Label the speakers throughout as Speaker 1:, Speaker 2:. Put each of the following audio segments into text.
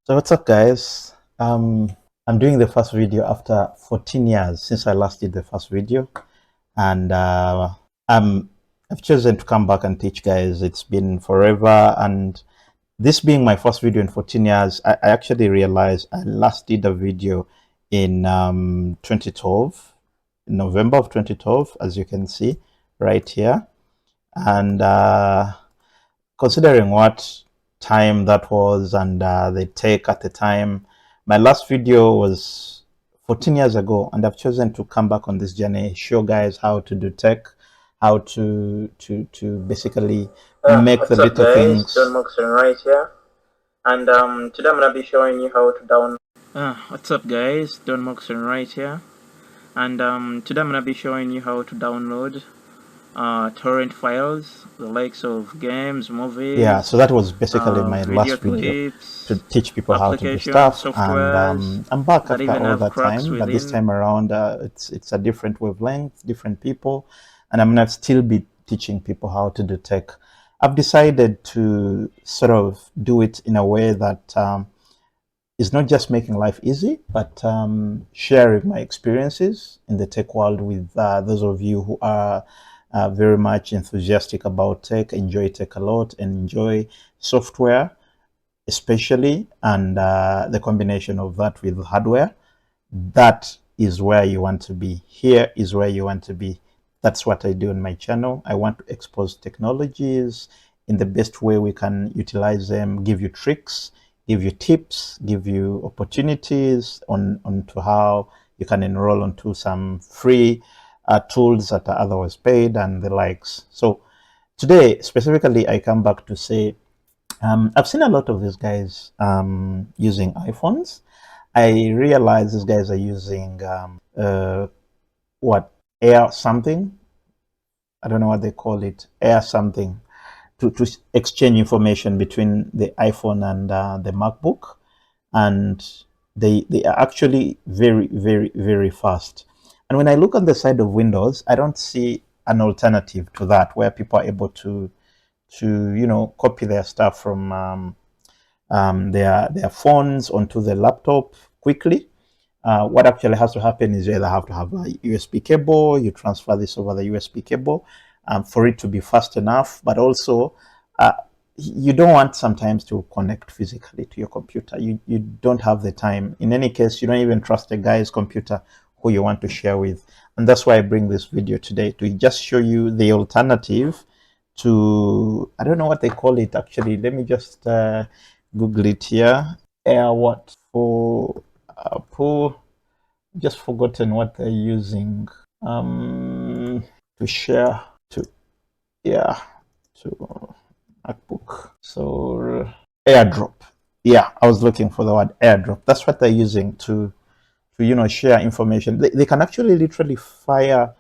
Speaker 1: So what's up, guys? I'm doing the first video after 14 years since I last did the first video, and I'm I've chosen to come back and teach, guys. It's been forever, and this being my first video in 14 years, I actually realized I last did a video in 2012, in November of 2012, as you can see right here, and considering what time that was and the tech at the time, my last video was 14 years ago, and I've chosen to come back on this journey, show guys how to do tech, how to basically make the little things.
Speaker 2: Don Moxin right here, and today I'm gonna be showing you how to download. What's up, guys? Don Moxin right here, and today I'm gonna be showing you how to download torrent files, the likes of games, movies.
Speaker 1: Yeah, so that was basically my last video to teach people how to do stuff, and I'm back after all that time. But this time around, it's a different wavelength, different people, and I'm gonna still be teaching people how to do tech. I've decided to sort of do it in a way that is not just making life easy, but sharing my experiences in the tech world with those of you who are very much enthusiastic about tech, enjoy tech a lot, and enjoy software especially, and the combination of that with hardware. That is where you want to be. Here is where you want to be. That's what I do on my channel. I want to expose technologies in the best way we can utilize them, give you tricks, give you tips, give you opportunities onto how you can enroll onto some free tools that are otherwise paid and the likes. So today, specifically, I come back to say, I've seen a lot of these guys using iPhones. I realize these guys are using Air something. I don't know what they call it, Air something, to exchange information between the iPhone and the MacBook. And they are actually very, very, very fast. And when I look on the side of Windows, I don't see an alternative to that where people are able to copy their stuff from their phones onto the laptop quickly. What actually has to happen is you either have to have a USB cable, you transfer this over the USB cable for it to be fast enough, but also you don't want sometimes to connect physically to your computer. You don't have the time. In any case, you don't even trust the guy's computer who you want to share with. And that's why I bring this video today, to just show you the alternative to, I don't know what they call it actually. Let me just Google it here. Air what for Apple. Just forgotten what they're using to share to, yeah, to MacBook. So Airdrop. Yeah, I was looking for the word Airdrop. That's what they're using to share information. They can actually literally fire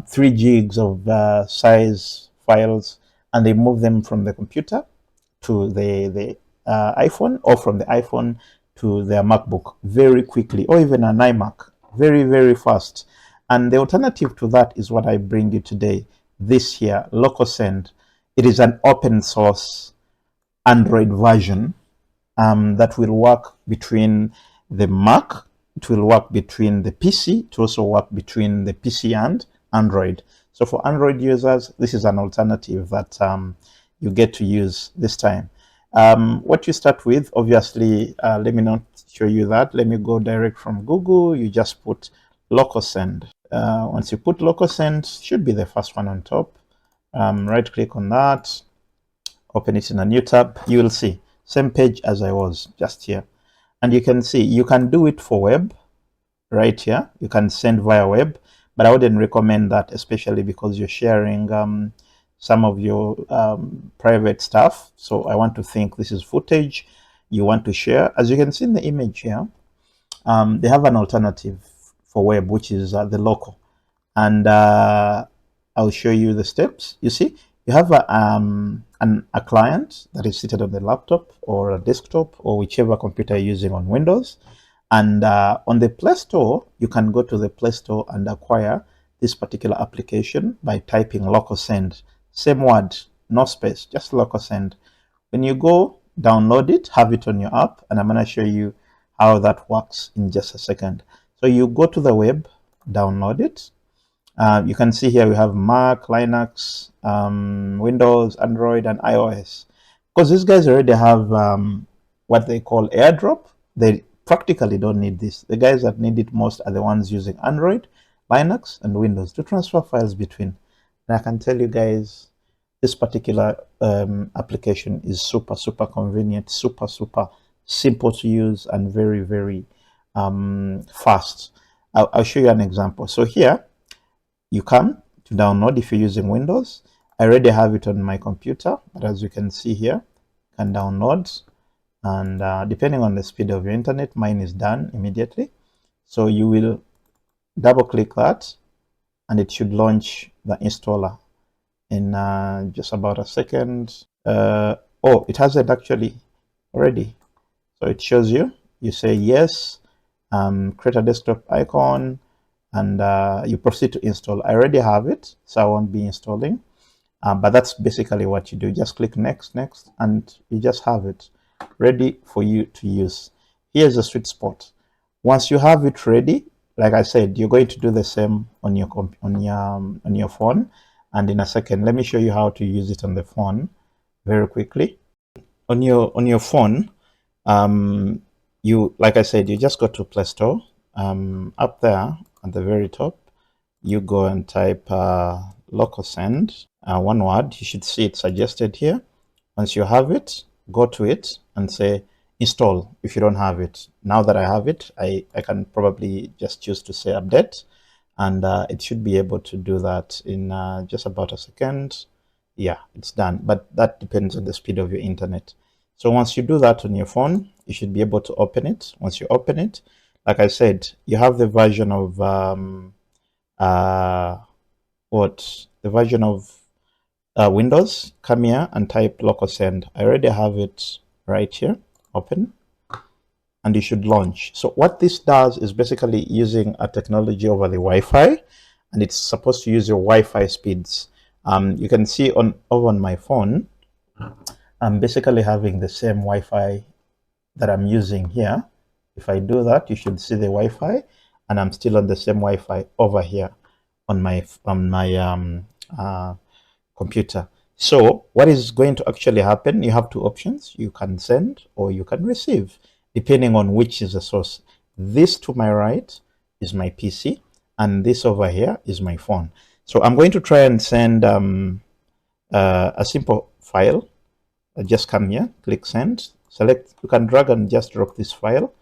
Speaker 1: 3 gigs of size files, and they move them from the computer to the iPhone, or from the iPhone to their MacBook very quickly, or even an iMac, very, very fast. And the alternative to that is what I bring you today. This here, LocalSend. It is an open source Android version that will work between the Mac, it will work between the PC, to also work between the PC and Android. So for Android users, this is an alternative that you get to use this time. What you start with, obviously, let me not show you that. Let me go direct from Google. You just put LocalSend. Once you put LocalSend, should be the first one on top. Right click on that, open it in a new tab. You will see same page as I was just here. And you can see you can do it for web right here. You can send via web, but I wouldn't recommend that, especially because you're sharing some of your private stuff. So I want to think this is footage you want to share. As you can see in the image here, they have an alternative for web, which is the local. And I'll show you the steps. You see, you have a client that is seated on the laptop or a desktop or whichever computer you're using on Windows. And on the Play Store, you can go to the Play Store and acquire this particular application by typing LocalSend. Same word, no space, just LocalSend. When you go, download it, have it on your app, and I'm going to show you how that works in just a second. So you go to the web, download it. You can see here we have Mac, Linux, Windows, Android, and iOS. Because these guys already have what they call Airdrop, they practically don't need this. The guys that need it most are the ones using Android, Linux, and Windows to transfer files between. And I can tell you guys, this particular application is super convenient, super simple to use, and very fast. I'll show you an example. So here you come to download if you're using Windows. I already have it on my computer, but as you can see here, you can download, and depending on the speed of your internet, mine is done immediately. So you will double click that and it should launch the installer in just about a second. Oh, it has it actually already. So it shows you, you say yes, create a desktop icon, and you proceed to install. I already have it, so I won't be installing. But that's basically what you do. Just click next, and you just have it ready for you to use. Here's the sweet spot. Once you have it ready, like I said, you're going to do the same on your phone. And in a second, let me show you how to use it on the phone very quickly. On your phone, you, like I said, you just go to Play Store. Up there at the very top, you go and type local send, one word. You should see it suggested here. Once you have it, go to it and say install if you don't have it. Now that I have it, I can probably just choose to say update, and it should be able to do that in just about a second. Yeah, it's done, but that depends on the speed of your internet. So once you do that on your phone, you should be able to open it. Once you open it, like I said, you have the version of Windows. Come here and type local send. I already have it right here. Open, and you should launch. So what this does is basically using a technology over the Wi-Fi, and it's supposed to use your Wi-Fi speeds. You can see over on my phone, I'm basically having the same Wi-Fi that I'm using here. If I do that, you should see the Wi-Fi, and I'm still on the same Wi-Fi over here on my computer. So what is going to actually happen? You have two options. You can send or you can receive, depending on which is the source. This to my right is my PC, and this over here is my phone. So I'm going to try and send a simple file. Just come here, click send, select. You can drag and just drop this file.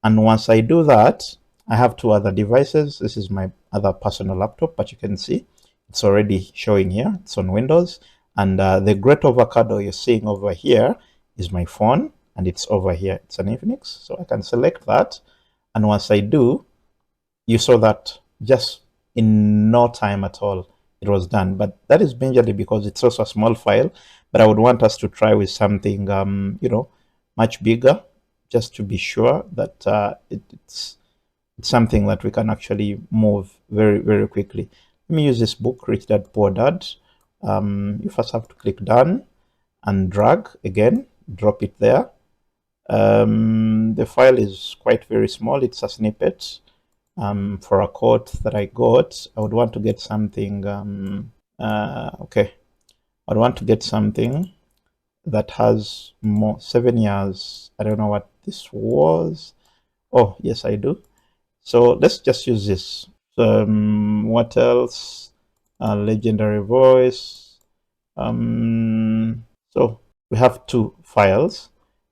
Speaker 1: And once I do that, I have two other devices. This is my other personal laptop, but you can see it's already showing here. It's on Windows. And the great avocado you're seeing over here is my phone, and it's over here. It's an Infinix. So I can select that. And once I do, you saw that just in no time at all, it was done. But that is majorly because it's also a small file. But I would want us to try with something, much bigger, just to be sure that it's something that we can actually move very quickly. Let me use this book, Rich Dad Poor Dad. You first have to click done and drag again, drop it there. The file is quite very small. It's a snippet for a quote that I got. I would want to get something, okay. I'd want to get something that has more 7 years. I don't know what this was. Oh, yes, I do. So let's just use this. What else? Legendary voice. So we have two files.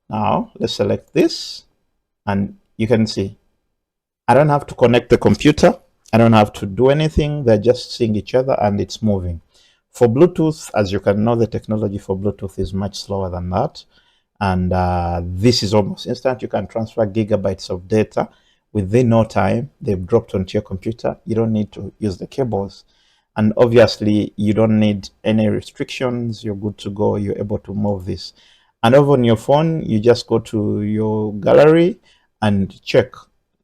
Speaker 1: Now let's select this, and you can see I don't have to connect the computer. I don't have to do anything. They're just seeing each other and it's moving. For Bluetooth, as you can know, the technology for Bluetooth is much slower than that. And this is almost instant. You can transfer gigabytes of data within no time. They've dropped onto your computer. You don't need to use the cables. And obviously, you don't need any restrictions. You're good to go. You're able to move this. And over on your phone, you just go to your gallery and check.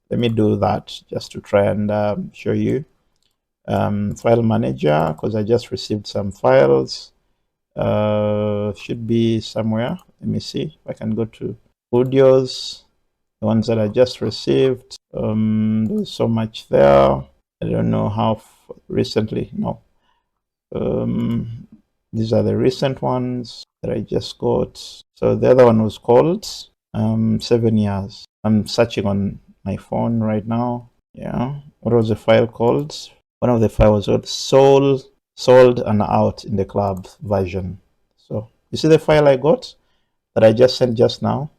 Speaker 1: Let me do that just to try and show you. File manager, because I just received some files. Should be somewhere. Let me see if I can go to audios, the ones that I just received. There's so much there. I don't know how recently. No. These are the recent ones that I just got. So the other one was called 7 years. I'm searching on my phone right now. Yeah. What was the file called? One of the files was sold and out in the club version. So you see the file I got that I just sent just now?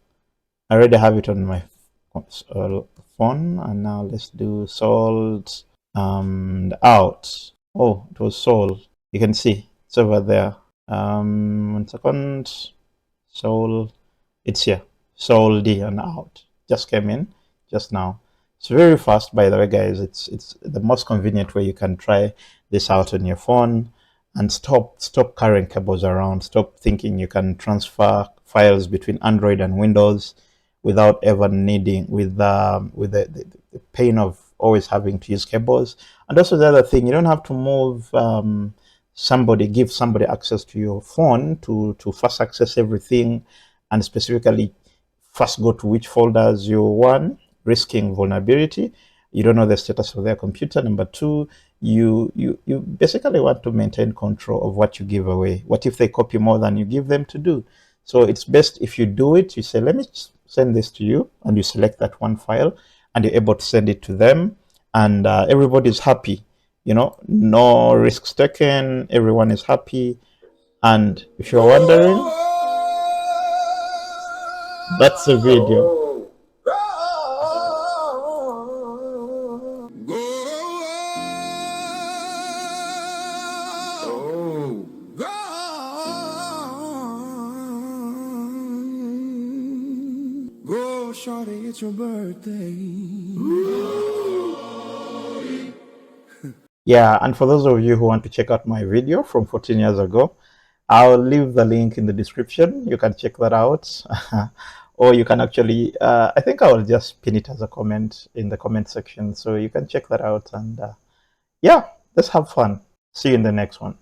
Speaker 1: I already have it on my phone, and now let's do sold and out. Oh, it was sold. You can see it's over there. 1 second. Sold. It's here. Sold and out. Just came in just now. It's very fast, by the way, guys. It's the most convenient way you can try this out on your phone, and stop carrying cables around. Stop thinking you can transfer files between Android and Windows without ever needing with the pain of always having to use cables. And also the other thing, you don't have to move give somebody access to your phone to first access everything, and specifically first go to which folders you want, risking vulnerability. You don't know the status of their computer. Number two, you basically want to maintain control of what you give away. What if they copy more than you give them to do? So it's best if you do it, you say, let me send this to you, and you select that one file, and you're able to send it to them, and everybody's happy. No risks taken, everyone is happy. And if you're wondering, that's a video.
Speaker 3: Go, shawty, it's your birthday.
Speaker 1: Yeah, and for those of you who want to check out my video from 14 years ago, I'll leave the link in the description. You can check that out. Or you can actually, I think I will just pin it as a comment in the comment section. So you can check that out. And yeah, let's have fun. See you in the next one.